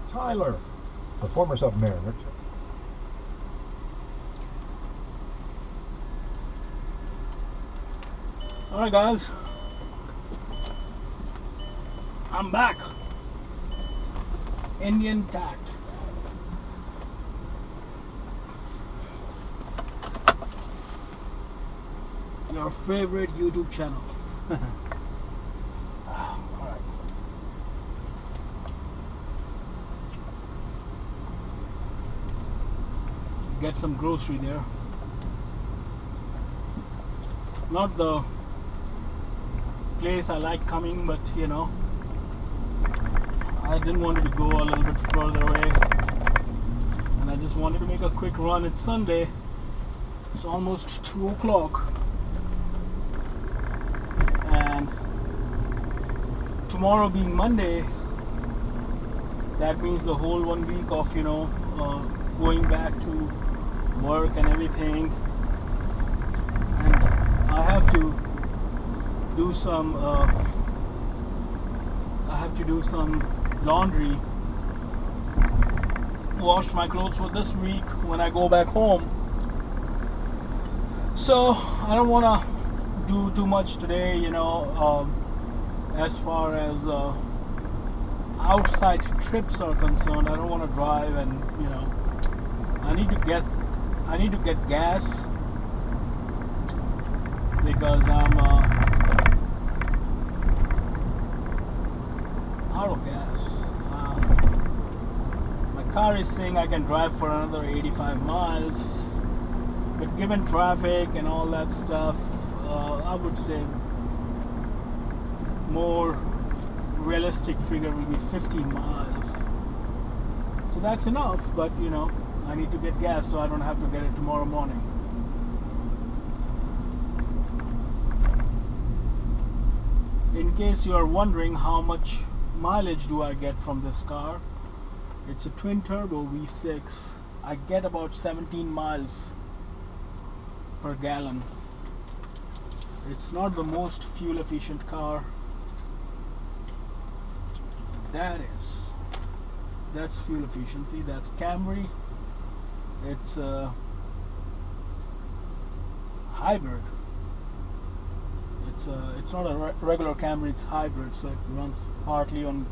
Tyler, a former submariner. Alright guys, I'm back. Indian Tact. Your favorite YouTube channel. Alright. Get some grocery there. Not the place I like coming, but you know, I didn't want to go a little bit further away, and I just wanted to make a quick run. It's Sunday, it's almost 2 o'clock, and tomorrow being Monday, that means the whole 1 week of, you know, going back to work and everything, and I have to do some laundry, wash my clothes for this week when I go back home. So I don't want to do too much today, you know, as far as outside trips are concerned. I don't want to drive, and you know, I need to get gas because I'm out of gas. My car is saying I can drive for another 85 miles, but given traffic and all that stuff, I would say more realistic figure will be 15 miles. So that's enough, but you know, I need to get gas so I don't have to get it tomorrow morning. In case you are wondering how much mileage do I get from this car, it's a twin turbo V6. I get about 17 miles per gallon. It's not the most fuel efficient car. That's fuel efficiency. That's Camry. It's a hybrid. It's not a regular Camry, it's hybrid, so it runs partly on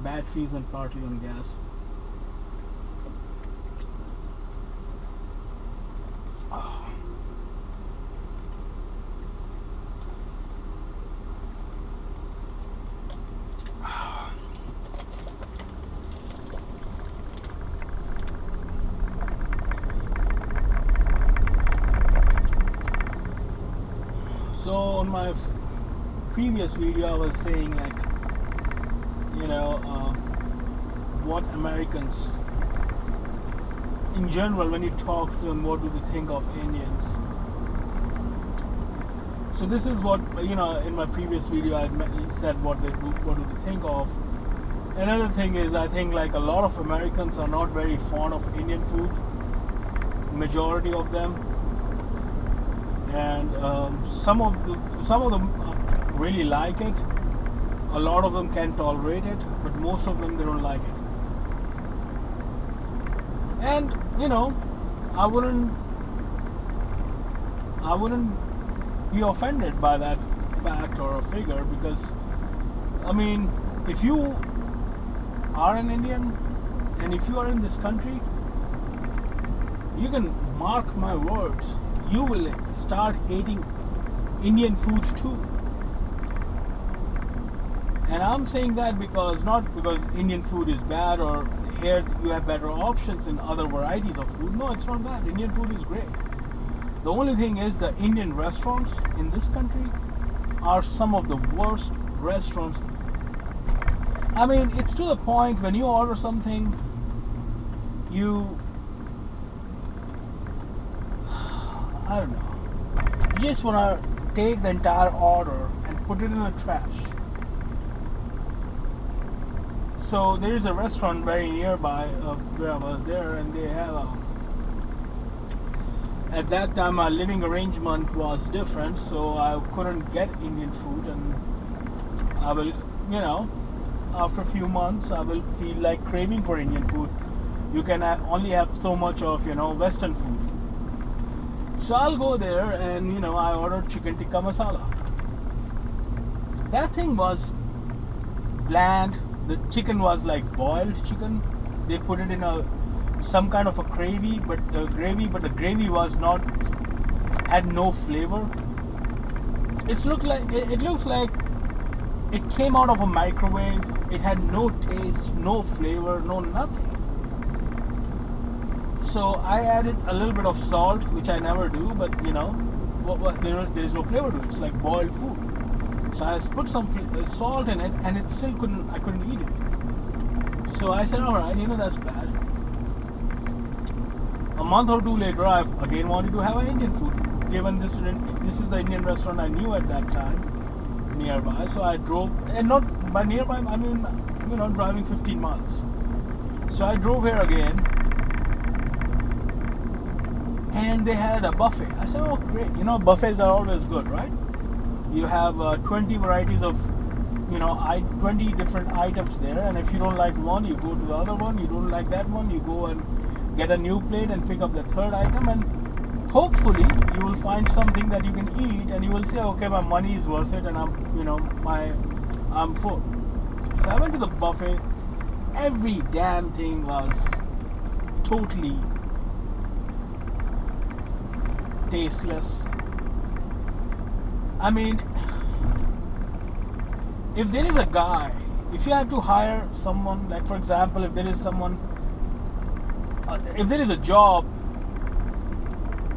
batteries and partly on gas. So on my previous video I was saying, like, you know, what Americans in general, when you talk to them, what do they think of Indians? So this is what, you know, in my previous video I said what do they think of. Another thing is, I think like a lot of Americans are not very fond of Indian food, majority of them. And some of them really like it. A lot of them can tolerate it, but most of them, they don't like it. And you know, I wouldn't be offended by that fact or a figure, because I mean, if you are an Indian and if you are in this country, you can mark my words, you will start hating Indian food too. And I'm saying that because, not because Indian food is bad or here you have better options in other varieties of food. No, it's not that. Indian food is great. The only thing is, the Indian restaurants in this country are some of the worst restaurants. I mean, it's to the point when you order something, I don't know, you just want to take the entire order and put it in the trash. So there is a restaurant very nearby where I was there, and they have at that time my living arrangement was different, so I couldn't get Indian food, and I will, you know, after a few months I will feel like craving for Indian food. You can only have so much of Western food. So I'll go there and I ordered chicken tikka masala. That thing was bland. The chicken was like boiled chicken. They put it in some kind of a gravy, but the gravy was not, had no flavor. It looks like it came out of a microwave. It had no taste, no flavor, no nothing. So I added a little bit of salt, which I never do, but there is no flavor to it. It's like boiled food. So I put some salt in it, and it still I couldn't eat it. So I said, all right, that's bad. A month or two later, I again wanted to have an Indian food. Given this is the Indian restaurant I knew at that time nearby, so I drove, and not by nearby, I mean, driving 15 miles. So I drove here again, and they had a buffet. I said, oh great, buffets are always good, right? You have 20 varieties of 20 different items there, and if you don't like one, you go to the other one. You don't like that one, you go and get a new plate and pick up the third item, and hopefully you will find something that you can eat, and you will say, okay, my money is worth it, and I'm full. So I went to the buffet. Every damn thing was totally tasteless. I mean, if there is a guy, if you have to hire someone, like for example, if there is a job,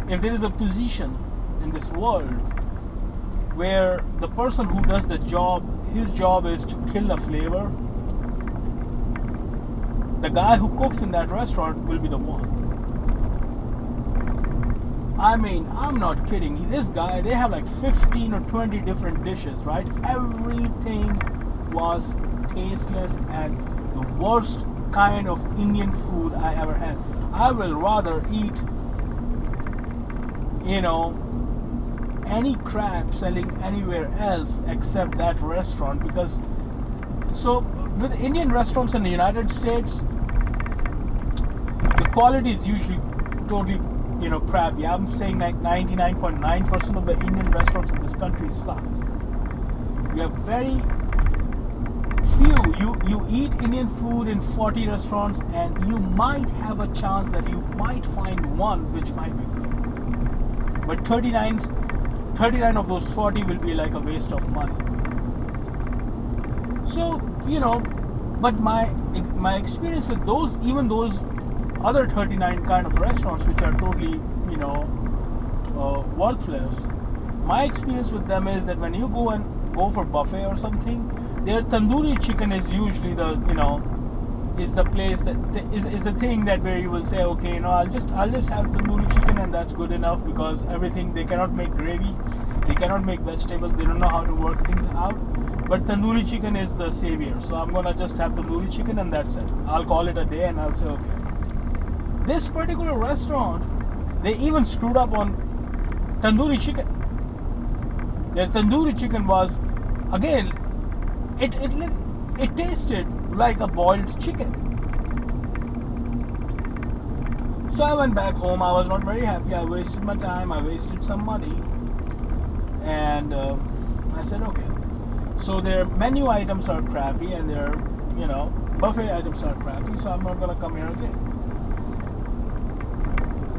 if there is a position in this world where the person who does the job, his job is to kill the flavor, the guy who cooks in that restaurant will be the one. I mean, I'm not kidding. This guy, they have like 15 or 20 different dishes, right? Everything was tasteless and the worst kind of Indian food I ever had. I will rather eat, any crap selling anywhere else except that restaurant, because with Indian restaurants in the United States, the quality is usually totally crappy. I'm saying like 99.9% of the Indian restaurants in this country suck. You have very few. You eat Indian food in 40 restaurants, and you might have a chance that you might find one which might be good. But 39 of those 40 will be like a waste of money. So, but my experience with even those other 39 kind of restaurants which are totally, worthless, my experience with them is that when you go for buffet or something, their tandoori chicken is usually is the place that is the thing that where you will say, okay, I'll just have tandoori chicken, and that's good enough, because everything, they cannot make gravy, they cannot make vegetables, they don't know how to work things out. But tandoori chicken is the savior, so I'm gonna just have tandoori chicken, and that's it. I'll call it a day, and I'll say, okay. This particular restaurant, they even screwed up on tandoori chicken. Their tandoori chicken was, again, it tasted like a boiled chicken. So I went back home. I was not very happy. I wasted my time. I wasted some money. And I said, okay. So their menu items are crappy, and their, buffet items are crappy. So I'm not going to come here again.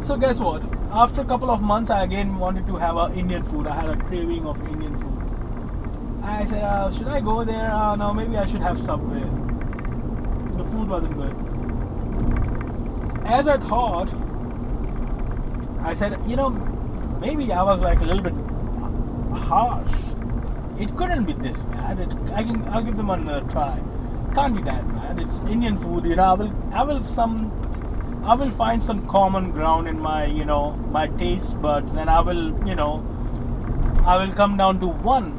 So guess what? After a couple of months, I again wanted to have Indian food. I had a craving of Indian food. I said, should I go there? No, maybe I should have Subway. The food wasn't good. As I thought, I said, maybe I was like a little bit harsh. It couldn't be this bad. I'll give them another try. Can't be that bad. It's Indian food. I will find some common ground in my my taste buds, and I will come down to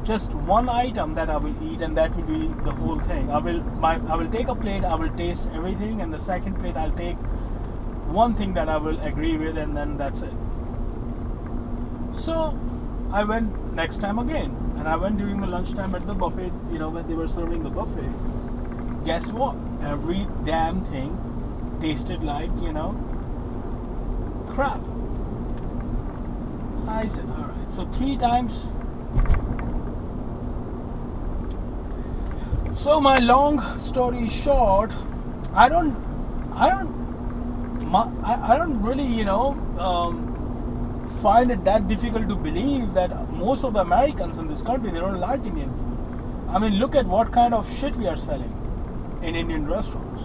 just one item that I will eat, and that will be the whole thing. I will take a plate, I will taste everything, and the second plate I'll take one thing that I will agree with, and then that's it. So I went next time again, and I went during the lunchtime at the buffet, when they were serving the buffet. guess what? Every damn thing tasted like, crap. I said, all right. So 3 times. So my long story short, I don't really, find it that difficult to believe that most of the Americans in this country, they don't like Indian food. I mean, look at what kind of shit we are selling in Indian restaurants.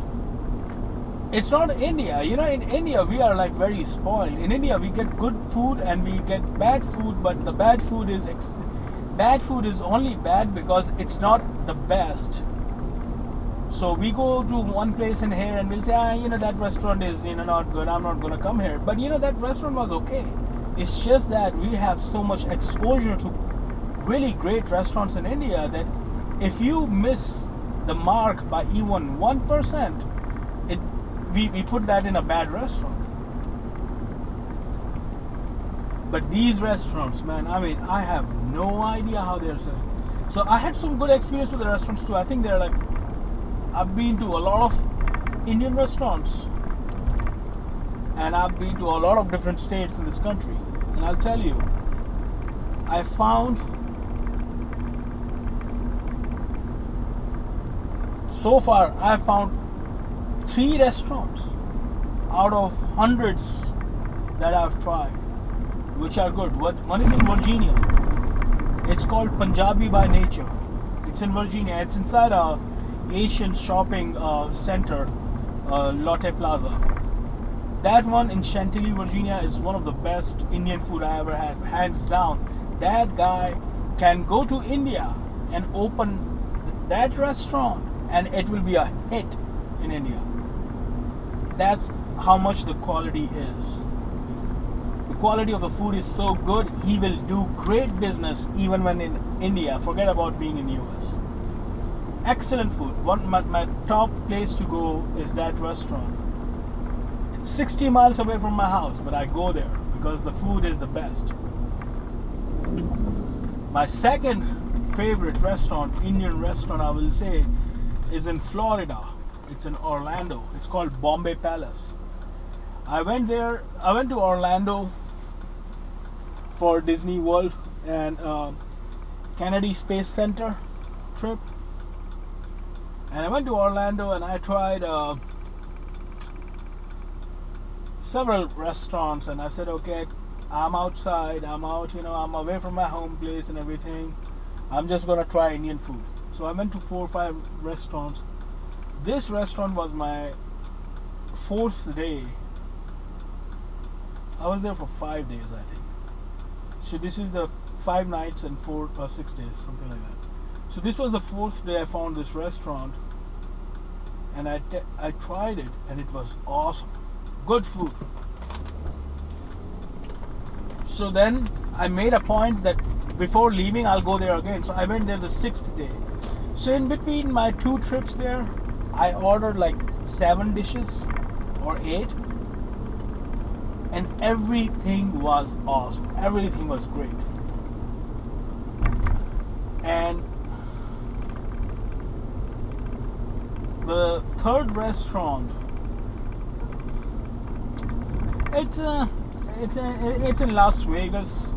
It's not India. In India, we are like very spoiled. In India, we get good food and we get bad food, but the bad food is only bad because it's not the best. So we go to one place in here and we'll say, that restaurant is, not good. I'm not going to come here. But, that restaurant was okay. It's just that we have so much exposure to really great restaurants in India that if you miss the mark by even 1%, we put that in a bad restaurant. But these restaurants, man, I have no idea how they're selling. So I had some good experience with the restaurants too. I think they're like, I've been to a lot of Indian restaurants and I've been to a lot of different states in this country. And I'll tell you, so far I've found 3 restaurants out of hundreds that I've tried, which are good. One is in Virginia. It's called Punjabi by Nature. It's in Virginia. It's inside a Asian shopping center, Lotte Plaza. That one in Chantilly, Virginia is one of the best Indian food I ever had, hands down. That guy can go to India and open that restaurant and it will be a hit in India. That's how much the quality is. The quality of the food is so good, he will do great business even when in India. Forget about being in US. Excellent food. My top place to go is that restaurant. It's 60 miles away from my house, but I go there because the food is the best. My second favorite restaurant, Indian restaurant, I will say, is in Florida. It's in Orlando. It's called Bombay Palace. I went to Orlando for Disney World and Kennedy Space Center trip. And I went to Orlando and I tried several restaurants, and I said, okay, I'm outside, I'm away from my home place and everything. I'm just gonna try Indian food. So I went to 4 or 5 restaurants. This restaurant was my 4th day. I was there for 5 days, I think. So this is the 5 nights and 4 or 6 days, something like that. So this was the 4th day I found this restaurant, and I tried it, and it was awesome. Good food. So then I made a point that before leaving I'll go there again. So I went there the 6th day. So in between my 2 trips there, I ordered like 7 dishes or 8, and everything was awesome. Everything was great. And the 3rd restaurant, it's in Las Vegas,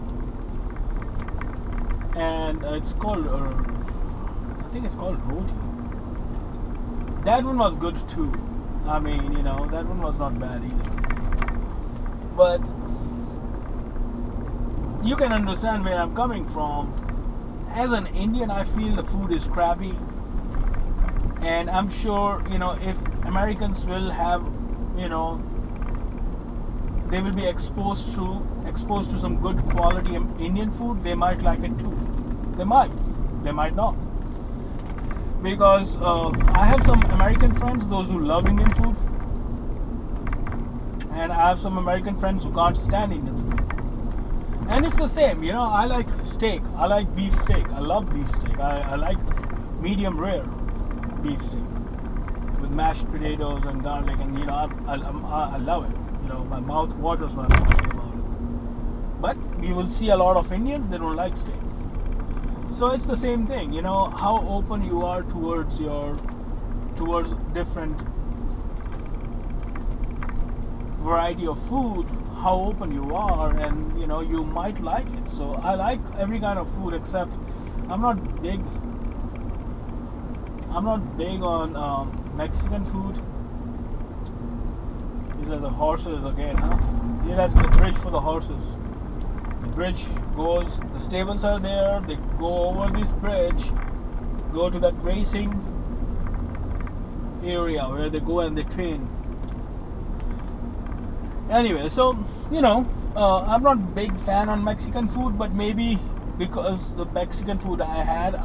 and it's called I think it's called Roti. That one was good too. I mean, that one was not bad either. But you can understand where I'm coming from. As an Indian, I feel the food is crappy, and I'm sure if Americans will have they will be exposed to some good quality Indian food, they might like it too. They might not. Because I have some American friends, those who love Indian food, and I have some American friends who can't stand Indian food. And it's the same, I like steak. I like beef steak. I love beef steak. I like medium rare beef steak with mashed potatoes and garlic, and I love it. My mouth waters when I'm talking about it. But you will see a lot of Indians, they don't like steak. So it's the same thing, how open you are towards your towards different variety of food, how open you are, and you might like it. So I like every kind of food, except I'm not big on Mexican food. These are the horses again, huh? Yeah, that's the bridge for the horses. The bridge goes, the stables are there, they go over this bridge, go to that racing area where they go and they train. Anyway, so I'm not big fan on Mexican food, but maybe because the Mexican food I had,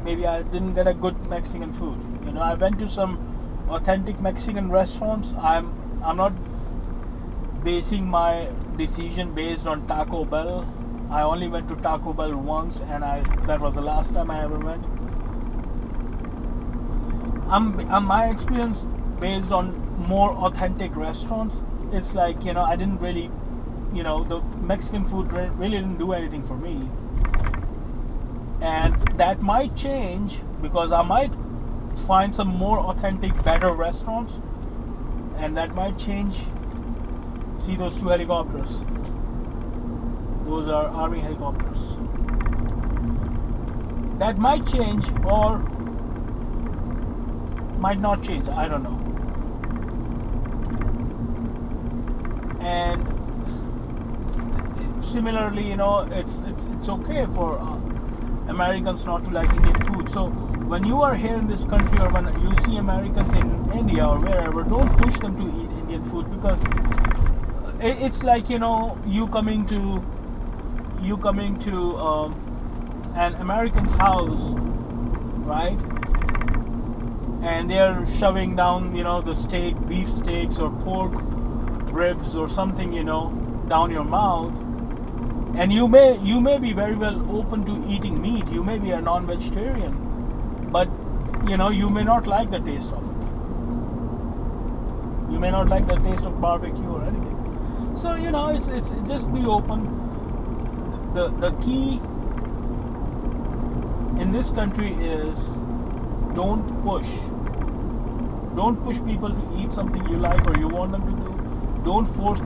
maybe I didn't get a good Mexican food. I went to some authentic Mexican restaurants. I'm not basing my decision based on Taco Bell. I only went to Taco Bell once, and that was the last time I ever went. My experience based on more authentic restaurants, it's like I didn't really, the Mexican food really didn't do anything for me, and that might change because I might find some more authentic, better restaurants, and that might change. See those 2 helicopters? Those are Army helicopters. That might change or might not change. I don't know. And similarly, it's okay for Americans not to like Indian food. So when you are here in this country, or when you see Americans in India or wherever, don't push them to eat Indian food, because it's like you coming to an American's house, right? And they're shoving down the beef steaks or pork ribs or something down your mouth, and you may be very well open to eating meat. You may be a non-vegetarian, but you may not like the taste of it. You may not like the taste of barbecue or anything. So it's just be open. The key in this country is don't push people to eat something you like or you want them to do. Don't force